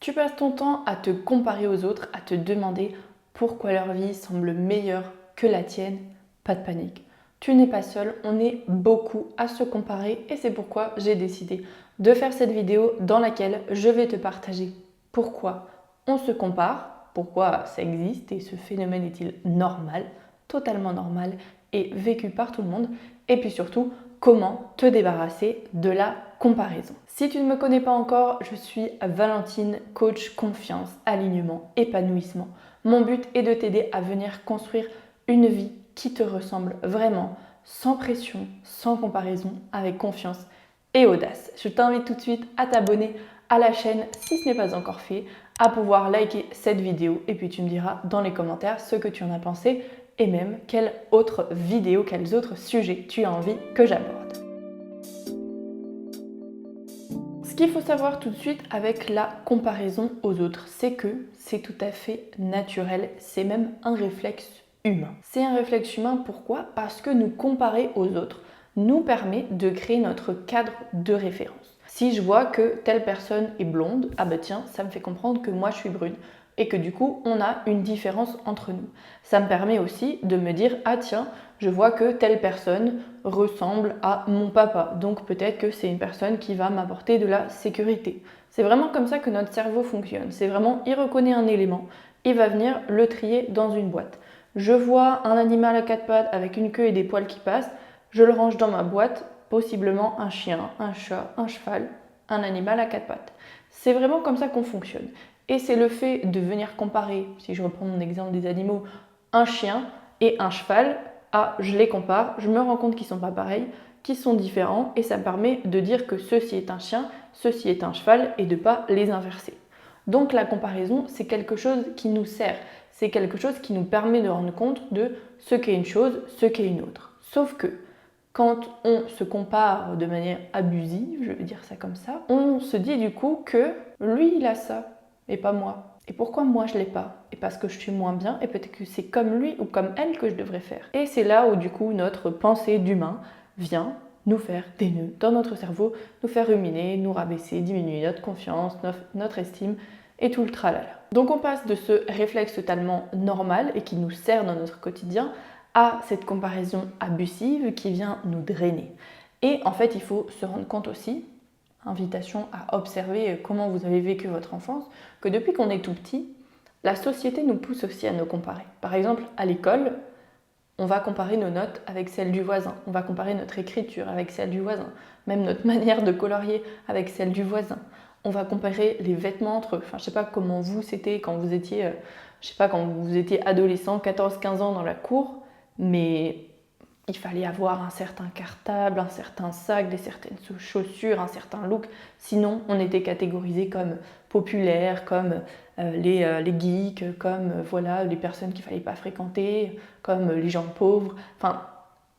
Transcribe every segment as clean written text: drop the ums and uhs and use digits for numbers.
Tu passes ton temps à te comparer aux autres, à te demander pourquoi leur vie semble meilleure que la tienne. Pas de panique. Tu n'es pas seul, on est beaucoup à se comparer et c'est pourquoi j'ai décidé de faire cette vidéo dans laquelle je vais te partager pourquoi on se compare, pourquoi ça existe et ce phénomène est-il normal, totalement normal et vécu par tout le monde, et puis surtout comment te débarrasser de la comparaison. Si tu ne me connais pas encore, je suis Valentine, coach confiance, alignement, épanouissement. Mon but est de t'aider à venir construire une vie qui te ressemble vraiment, sans pression, sans comparaison, avec confiance et audace. Je t'invite tout de suite à t'abonner à la chaîne si ce n'est pas encore fait, à pouvoir liker cette vidéo et puis tu me diras dans les commentaires ce que tu en as pensé et même quelle autre vidéo, quels autres sujets tu as envie que j'aborde. Ce qu'il faut savoir tout de suite avec la comparaison aux autres, c'est que c'est tout à fait naturel, c'est même un réflexe humain. C'est un réflexe humain, pourquoi? Parce que nous comparer aux autres nous permet de créer notre cadre de référence. Si je vois que telle personne est blonde, ah bah tiens, ça me fait comprendre que moi je suis brune et que du coup on a une différence entre nous. Ça me permet aussi de me dire, ah tiens, je vois que telle personne ressemble à mon papa, donc peut-être que c'est une personne qui va m'apporter de la sécurité. C'est vraiment comme ça que notre cerveau fonctionne. C'est vraiment, il reconnaît un élément, il va venir le trier dans une boîte. Je vois un animal à quatre pattes avec une queue et des poils qui passent, je le range dans ma boîte, possiblement un chien, un chat, un cheval, un animal à quatre pattes. C'est vraiment comme ça qu'on fonctionne. Et c'est le fait de venir comparer, si je reprends mon exemple des animaux, un chien et un cheval, je les compare, je me rends compte qu'ils ne sont pas pareils, qu'ils sont différents, et ça me permet de dire que ceci est un chien, ceci est un cheval, et de ne pas les inverser. Donc la comparaison, c'est quelque chose qui nous sert, c'est quelque chose qui nous permet de rendre compte de ce qu'est une chose, ce qu'est une autre. Sauf que quand on se compare de manière abusive, je vais dire ça comme ça, on se dit du coup que lui il a ça et pas moi. Et pourquoi moi je l'ai pas? Et parce que je suis moins bien et peut-être que c'est comme lui ou comme elle que je devrais faire. Et c'est là où du coup notre pensée d'humain vient nous faire des nœuds dans notre cerveau, nous faire ruminer, nous rabaisser, diminuer notre confiance, notre estime et tout le tralala. Donc on passe de ce réflexe totalement normal et qui nous sert dans notre quotidien à cette comparaison abusive qui vient nous drainer. Et en fait, il faut se rendre compte aussi, invitation à observer comment vous avez vécu votre enfance, que depuis qu'on est tout petit, la société nous pousse aussi à nous comparer. Par exemple, à l'école, on va comparer nos notes avec celles du voisin, on va comparer notre écriture avec celle du voisin, même notre manière de colorier avec celle du voisin. On va comparer les vêtements entre eux. Enfin, je sais pas comment vous c'était quand vous étiez, quand vous étiez adolescent, 14-15 ans dans la cour, mais il fallait avoir un certain cartable, un certain sac, des certaines chaussures, un certain look. Sinon, on était catégorisé comme populaire, comme les geeks, comme voilà, les personnes qu'il ne fallait pas fréquenter, comme les gens pauvres. Enfin,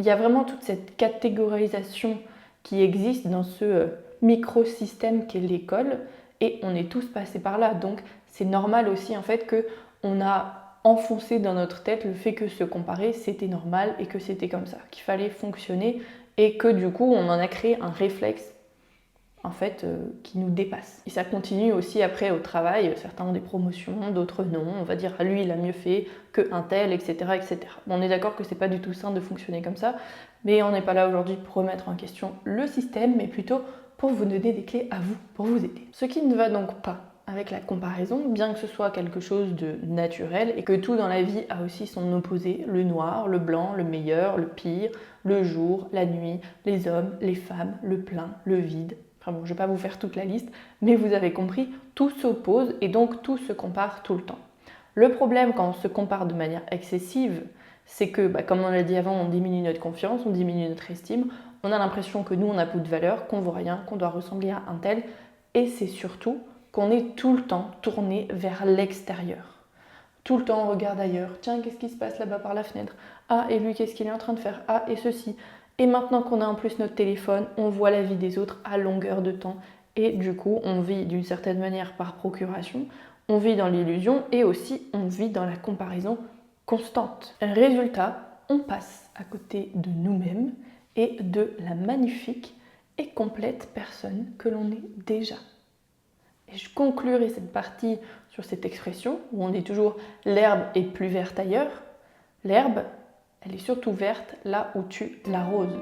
il y a vraiment toute cette catégorisation qui existe dans ce microsystème qu'est l'école et on est tous passés par là. Donc, c'est normal aussi en fait qu'on a enfoncé dans notre tête le fait que se comparer c'était normal et que c'était comme ça, qu'il fallait fonctionner et que du coup on en a créé un réflexe en fait qui nous dépasse. Et ça continue aussi après au travail, certains ont des promotions, d'autres non, on va dire lui il a mieux fait que un tel, etc. etc. Bon, on est d'accord que c'est pas du tout sain de fonctionner comme ça, mais on n'est pas là aujourd'hui pour remettre en question le système, mais plutôt pour vous donner des clés à vous, pour vous aider. Ce qui ne va donc pas avec la comparaison, bien que ce soit quelque chose de naturel et que tout dans la vie a aussi son opposé, le noir, le blanc, le meilleur, le pire, le jour, la nuit, les hommes, les femmes, le plein, le vide. Enfin bon, je ne vais pas vous faire toute la liste, mais vous avez compris, tout s'oppose et donc tout se compare tout le temps. Le problème quand on se compare de manière excessive, c'est que, comme on l'a dit avant, on diminue notre confiance, on diminue notre estime, on a l'impression que nous, on n'a plus de valeur, qu'on ne vaut rien, qu'on doit ressembler à un tel, et c'est surtout qu'on est tout le temps tourné vers l'extérieur. Tout le temps on regarde ailleurs. Tiens, qu'est-ce qui se passe là-bas par la fenêtre? Ah, et lui, qu'est-ce qu'il est en train de faire? Ah, et ceci. Et maintenant qu'on a en plus notre téléphone, on voit la vie des autres à longueur de temps. Et du coup, on vit d'une certaine manière par procuration, on vit dans l'illusion et aussi on vit dans la comparaison constante. Résultat, on passe à côté de nous-mêmes et de la magnifique et complète personne que l'on est déjà. Et je conclurai cette partie sur cette expression où on dit toujours l'herbe est plus verte ailleurs. L'herbe, elle est surtout verte là où tu l'arroses.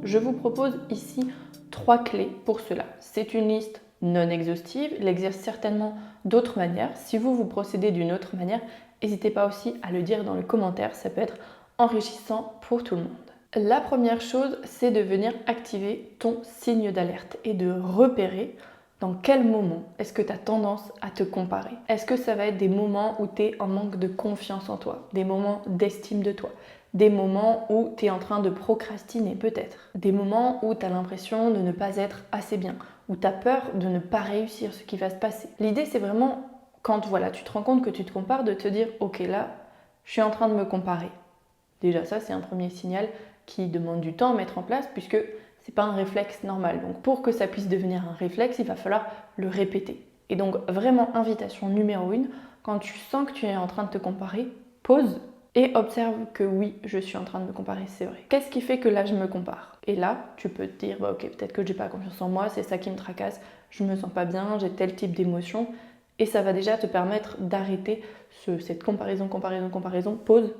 Je vous propose ici 3 clés pour cela. C'est une liste non exhaustive, il existe certainement d'autres manières. Si vous procédez d'une autre manière, n'hésitez pas aussi à le dire dans les commentaires, ça peut être enrichissant pour tout le monde. La première chose, c'est de venir activer ton signe d'alerte et de repérer dans quel moment est-ce que tu as tendance à te comparer. Est-ce que ça va être des moments où tu es en manque de confiance en toi, des moments d'estime de toi, des moments où tu es en train de procrastiner peut-être, des moments où tu as l'impression de ne pas être assez bien, où tu as peur de ne pas réussir ce qui va se passer. L'idée, c'est vraiment quand tu te rends compte que tu te compares, de te dire « Ok, là, je suis en train de me comparer ». Déjà ça, c'est un premier signal qui demande du temps à mettre en place puisque c'est pas un réflexe normal. Donc pour que ça puisse devenir un réflexe, il va falloir le répéter. Et donc vraiment, invitation numéro 1, quand tu sens que tu es en train de te comparer, pause et observe que oui, je suis en train de me comparer, c'est vrai. Qu'est-ce qui fait que là, je me compare? Et là, tu peux te dire, ok, peut-être que j'ai pas confiance en moi, c'est ça qui me tracasse, je me sens pas bien, j'ai tel type d'émotion. Et ça va déjà te permettre d'arrêter cette comparaison, pause,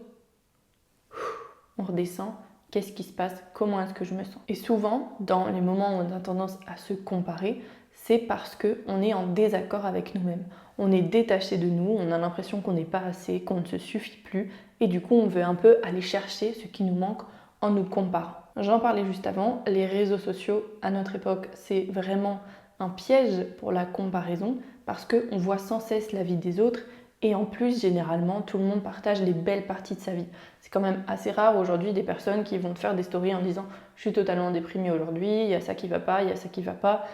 on redescend, qu'est-ce qui se passe, comment est-ce que je me sens. Et souvent, dans les moments où on a tendance à se comparer, c'est parce qu'on est en désaccord avec nous-mêmes. On est détaché de nous, on a l'impression qu'on n'est pas assez, qu'on ne se suffit plus, et du coup on veut un peu aller chercher ce qui nous manque en nous comparant. J'en parlais juste avant, les réseaux sociaux à notre époque, c'est vraiment un piège pour la comparaison, parce qu'on voit sans cesse la vie des autres, et en plus, généralement, tout le monde partage les belles parties de sa vie. C'est quand même assez rare aujourd'hui des personnes qui vont te faire des stories en disant « je suis totalement déprimée aujourd'hui, il y a ça qui va pas, il y a ça qui va pas ».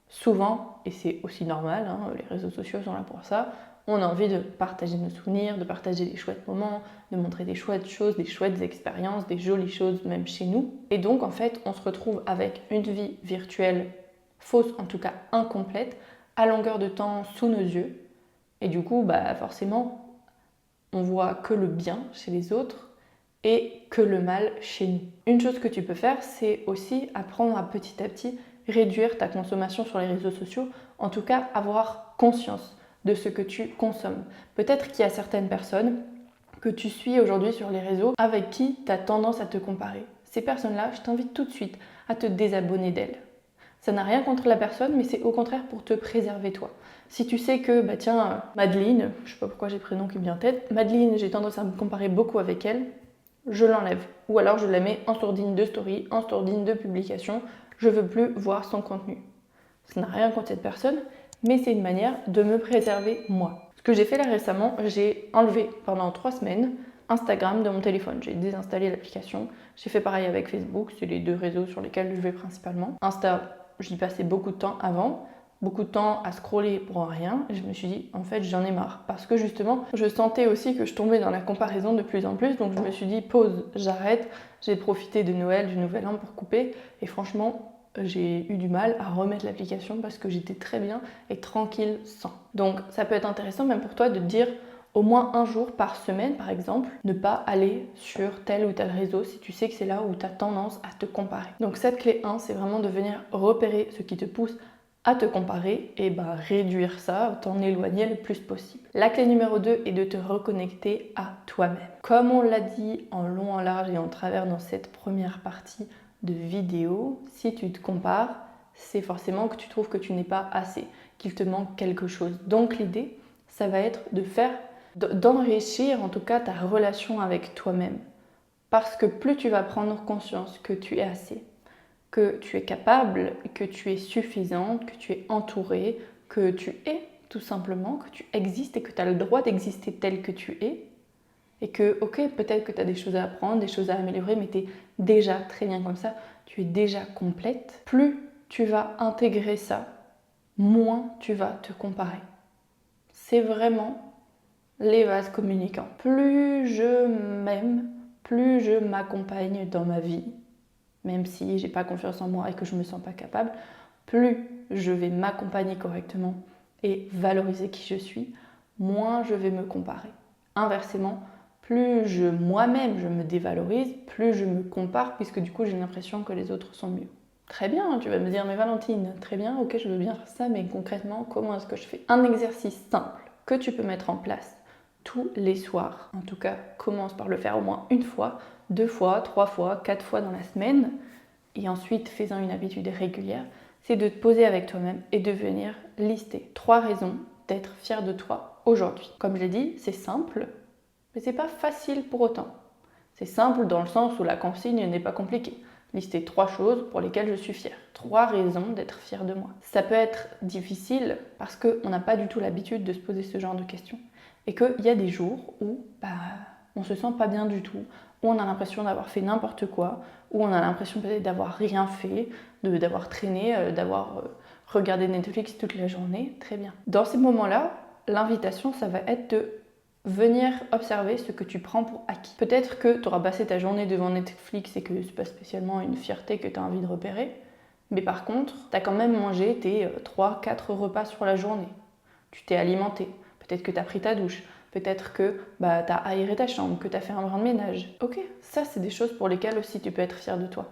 Souvent, et c'est aussi normal, les réseaux sociaux sont là pour ça, on a envie de partager nos souvenirs, de partager des chouettes moments, de montrer des chouettes choses, des chouettes expériences, des jolies choses même chez nous. Et donc, en fait, on se retrouve avec une vie virtuelle fausse, en tout cas incomplète, à longueur de temps sous nos yeux. Et du coup, forcément, on voit que le bien chez les autres et que le mal chez nous. Une chose que tu peux faire, c'est aussi apprendre à petit réduire ta consommation sur les réseaux sociaux, en tout cas avoir conscience de ce que tu consommes. Peut-être qu'il y a certaines personnes que tu suis aujourd'hui sur les réseaux avec qui tu as tendance à te comparer. Ces personnes-là, je t'invite tout de suite à te désabonner d'elles. Ça n'a rien contre la personne, mais c'est au contraire pour te préserver toi. Si tu sais que, Madeleine, je sais pas pourquoi j'ai pris le nom qui me vient en tête, Madeleine, j'ai tendance à me comparer beaucoup avec elle, je l'enlève. Ou alors je la mets en sourdine de story, en sourdine de publication, je veux plus voir son contenu. Ça n'a rien contre cette personne, mais c'est une manière de me préserver moi. Ce que j'ai fait là récemment, j'ai enlevé pendant 3 semaines Instagram de mon téléphone. J'ai désinstallé l'application. J'ai fait pareil avec Facebook, c'est les 2 réseaux sur lesquels je vais principalement. Insta, j'y passais beaucoup de temps avant, beaucoup de temps à scroller pour rien. Et je me suis dit, en fait, j'en ai marre. Parce que justement, je sentais aussi que je tombais dans la comparaison de plus en plus. Donc je me suis dit, pause, j'arrête. J'ai profité de Noël, du Nouvel An pour couper. Et franchement, j'ai eu du mal à remettre l'application parce que j'étais très bien et tranquille sans. Donc ça peut être intéressant même pour toi de te dire au moins un jour par semaine par exemple, ne pas aller sur tel ou tel réseau si tu sais que c'est là où tu as tendance à te comparer. Donc cette clé 1, c'est vraiment de venir repérer ce qui te pousse à te comparer et réduire ça, t'en éloigner le plus possible. La clé numéro 2 est de te reconnecter à toi-même. Comme on l'a dit en long, en large et en travers dans cette première partie de vidéo, si tu te compares, c'est forcément que tu trouves que tu n'es pas assez, qu'il te manque quelque chose. Donc l'idée, ça va être d'enrichir en tout cas ta relation avec toi-même. Parce que plus tu vas prendre conscience que tu es assez, que tu es capable, que tu es suffisante, que tu es entourée, que tu es tout simplement, que tu existes et que tu as le droit d'exister tel que tu es, et que, ok, peut-être que tu as des choses à apprendre, des choses à améliorer, mais tu es déjà très bien comme ça, tu es déjà complète. Plus tu vas intégrer ça, moins tu vas te comparer. C'est vraiment les vases communicants. Plus je m'aime, plus je m'accompagne dans ma vie, même si j'ai pas confiance en moi et que je me sens pas capable, plus je vais m'accompagner correctement et valoriser qui je suis, moins je vais me comparer. Inversement, plus moi-même je me dévalorise, plus je me compare, puisque du coup j'ai l'impression que les autres sont mieux. Très bien, tu vas me dire, mais Valentine, très bien, ok, je veux bien faire ça, mais concrètement, comment est-ce que je fais? Un exercice simple que tu peux mettre en place tous les soirs. En tout cas, commence par le faire au moins une fois, 2 fois, 3 fois, 4 fois dans la semaine, et ensuite fais-en une habitude régulière. C'est de te poser avec toi-même et de venir lister 3 raisons d'être fier de toi aujourd'hui. Comme je l'ai dit, c'est simple, mais c'est pas facile pour autant. C'est simple dans le sens où la consigne n'est pas compliquée. Lister 3 choses pour lesquelles je suis fière. 3 raisons d'être fière de moi. Ça peut être difficile parce qu'on n'a pas du tout l'habitude de se poser ce genre de questions. Et qu'il y a des jours où on se sent pas bien du tout, où on a l'impression d'avoir fait n'importe quoi, où on a l'impression peut-être d'avoir rien fait, d'avoir traîné, d'avoir regardé Netflix toute la journée. Très bien. Dans ces moments-là, l'invitation, ça va être de venir observer ce que tu prends pour acquis. Peut-être que tu auras passé ta journée devant Netflix et que c'est pas spécialement une fierté que tu as envie de repérer, mais par contre, tu as quand même mangé tes 3-4 repas sur la journée. Tu t'es alimenté, peut-être que tu as pris ta douche, peut-être que tu as aéré ta chambre, que tu as fait un brin de ménage. Ok, ça c'est des choses pour lesquelles aussi tu peux être fier de toi.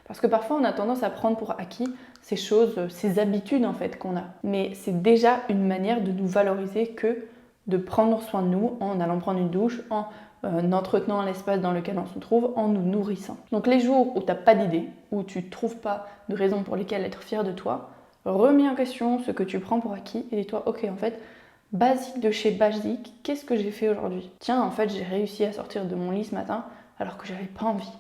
Parce que parfois on a tendance à prendre pour acquis ces choses, ces habitudes en fait qu'on a. Mais c'est déjà une manière de nous valoriser que de prendre soin de nous en allant prendre une douche, en entretenant l'espace dans lequel on se trouve, en nous nourrissant. Donc les jours où tu n'as pas d'idée, où tu ne trouves pas de raison pour lesquelles être fier de toi, remets en question ce que tu prends pour acquis et dis-toi, ok en fait, basique de chez basique, qu'est-ce que j'ai fait aujourd'hui? Tiens, en fait j'ai réussi à sortir de mon lit ce matin alors que j'avais pas envie.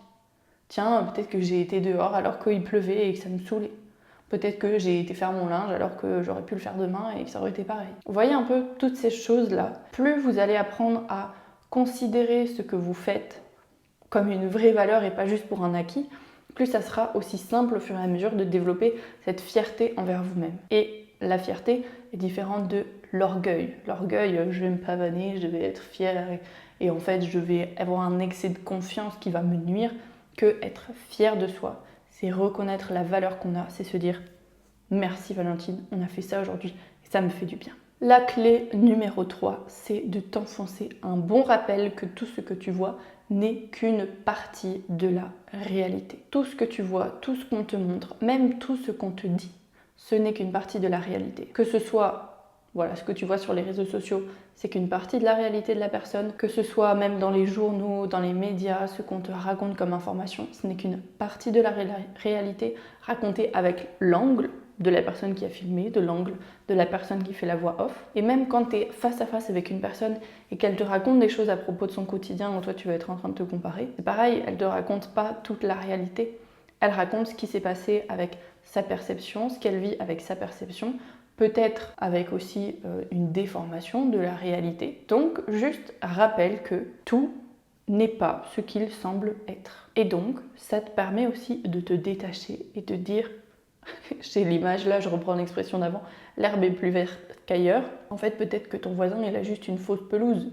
Tiens, peut-être que j'ai été dehors alors qu'il pleuvait et que ça me saoulait. Peut-être que j'ai été faire mon linge alors que j'aurais pu le faire demain et que ça aurait été pareil. Vous voyez un peu toutes ces choses-là. Plus vous allez apprendre à considérer ce que vous faites comme une vraie valeur et pas juste pour un acquis, plus ça sera aussi simple au fur et à mesure de développer cette fierté envers vous-même. Et la fierté est différente de l'orgueil. L'orgueil, je vais me pavaner, je vais être fière et en fait je vais avoir un excès de confiance qui va me nuire, que être fier de soi. C'est reconnaître la valeur qu'on a, c'est se dire merci Valentine, on a fait ça aujourd'hui et ça me fait du bien. La clé numéro 3, c'est de t'enfoncer un bon rappel que tout ce que tu vois n'est qu'une partie de la réalité. Tout ce que tu vois, tout ce qu'on te montre, même tout ce qu'on te dit, ce n'est qu'une partie de la réalité. Que ce soit ce que tu vois sur les réseaux sociaux, c'est qu'une partie de la réalité de la personne, que ce soit même dans les journaux, dans les médias, ce qu'on te raconte comme information, ce n'est qu'une partie de la réalité racontée avec l'angle de la personne qui a filmé, de l'angle de la personne qui fait la voix off. Et même quand tu es face à face avec une personne et qu'elle te raconte des choses à propos de son quotidien où toi tu vas être en train de te comparer, c'est pareil, elle ne te raconte pas toute la réalité. Elle raconte ce qui s'est passé avec sa perception, ce qu'elle vit avec sa perception, peut-être avec aussi une déformation de la réalité. Donc, juste rappelle que tout n'est pas ce qu'il semble être. Et donc, ça te permet aussi de te détacher et de dire, j'ai l'image là, je reprends l'expression d'avant, l'herbe est plus verte qu'ailleurs. En fait, peut-être que ton voisin, il a juste une fausse pelouse.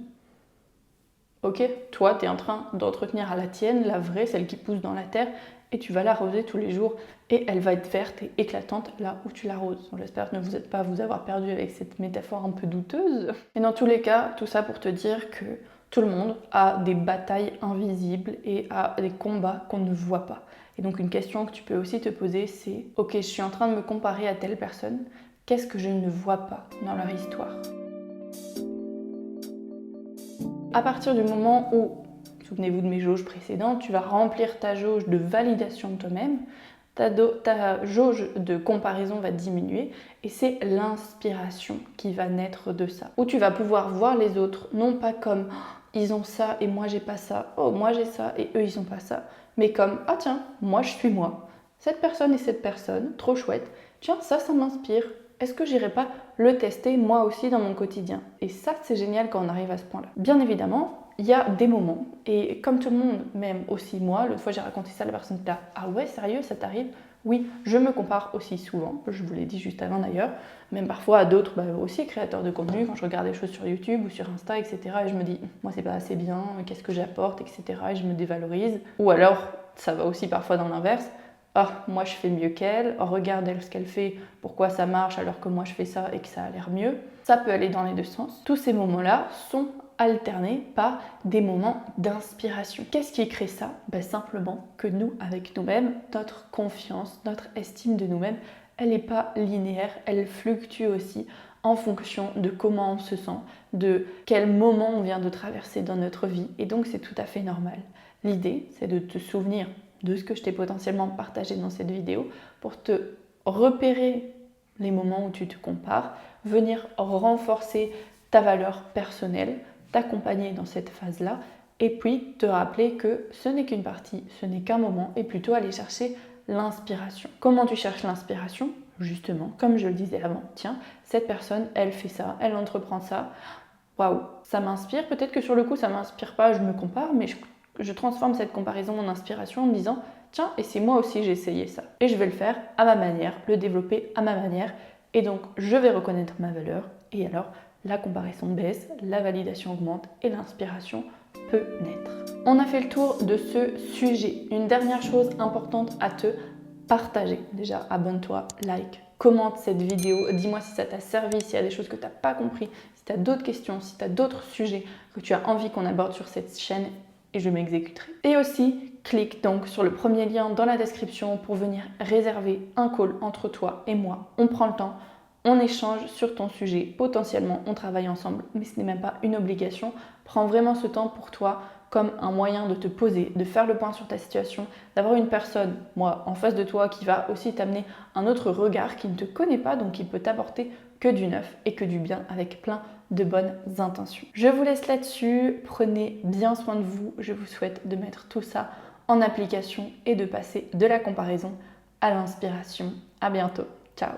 Ok, toi, tu es en train d'entretenir à la tienne, la vraie, celle qui pousse dans la terre, et tu vas l'arroser tous les jours et elle va être verte et éclatante là où tu l'arroses. J'espère que ne vous êtes pas vous avoir perdu avec cette métaphore un peu douteuse. Et dans tous les cas, tout ça pour te dire que tout le monde a des batailles invisibles et a des combats qu'on ne voit pas. Et donc une question que tu peux aussi te poser, c'est ok, je suis en train de me comparer à telle personne, qu'est-ce que je ne vois pas dans leur histoire? À partir du moment où, souvenez-vous de mes jauges précédentes, tu vas remplir ta jauge de validation de toi-même, ta jauge de comparaison va diminuer et c'est l'inspiration qui va naître de ça. Où tu vas pouvoir voir les autres, non pas comme ils ont ça et moi j'ai pas ça, oh moi j'ai ça et eux ils ont pas ça, mais comme ah tiens, moi je suis moi, cette personne et cette personne, trop chouette, tiens ça m'inspire. Est-ce que j'irai pas le tester moi aussi dans mon quotidien? Et ça, c'est génial quand on arrive à ce point-là. Bien évidemment, il y a des moments, et comme tout le monde, même aussi moi, l'autre fois j'ai raconté ça à la personne là, ah ouais, sérieux, ça t'arrive? Oui, je me compare aussi souvent, je vous l'ai dit juste avant d'ailleurs, même parfois à d'autres aussi créateurs de contenu, quand je regarde des choses sur YouTube ou sur Insta, etc. Et je me dis, moi c'est pas assez bien, qu'est-ce que j'apporte, etc. Et je me dévalorise. Ou alors, ça va aussi parfois dans l'inverse, oh, moi je fais mieux qu'elle, oh, regarde elle ce qu'elle fait, pourquoi ça marche alors que moi je fais ça et que ça a l'air mieux. Ça peut aller dans les deux sens. Tous ces moments-là sont alterner par des moments d'inspiration. Qu'est-ce qui crée ça? Simplement que nous, avec nous-mêmes, notre confiance, notre estime de nous-mêmes, elle n'est pas linéaire, elle fluctue aussi en fonction de comment on se sent, de quel moment on vient de traverser dans notre vie. Et donc c'est tout à fait normal. L'idée, c'est de te souvenir de ce que je t'ai potentiellement partagé dans cette vidéo pour te repérer les moments où tu te compares, venir renforcer ta valeur personnelle, t'accompagner dans cette phase-là et puis te rappeler que ce n'est qu'une partie, ce n'est qu'un moment et plutôt aller chercher l'inspiration. Comment tu cherches l'inspiration? Justement, comme je le disais avant, tiens, cette personne, elle fait ça, elle entreprend ça, waouh, ça m'inspire. Peut-être que sur le coup, ça m'inspire pas, je me compare, mais je transforme cette comparaison en inspiration en me disant, tiens, et si moi aussi j'ai essayé ça? Et je vais le faire à ma manière, le développer à ma manière, et donc je vais reconnaître ma valeur, et alors la comparaison baisse, la validation augmente et l'inspiration peut naître. On a fait le tour de ce sujet. Une dernière chose importante à te partager. Déjà, abonne-toi, like, commente cette vidéo, dis-moi si ça t'a servi, s'il y a des choses que tu n'as pas compris, si tu as d'autres questions, si tu as d'autres sujets que tu as envie qu'on aborde sur cette chaîne et je m'exécuterai. Et aussi, clique donc sur le premier lien dans la description pour venir réserver un call entre toi et moi. On prend le temps. On échange sur ton sujet, potentiellement on travaille ensemble, mais ce n'est même pas une obligation. Prends vraiment ce temps pour toi comme un moyen de te poser, de faire le point sur ta situation, d'avoir une personne, moi, en face de toi qui va aussi t'amener un autre regard qui ne te connaît pas, donc qui peut t'apporter que du neuf et que du bien avec plein de bonnes intentions. Je vous laisse là-dessus, prenez bien soin de vous, je vous souhaite de mettre tout ça en application et de passer de la comparaison à l'inspiration. À bientôt, ciao.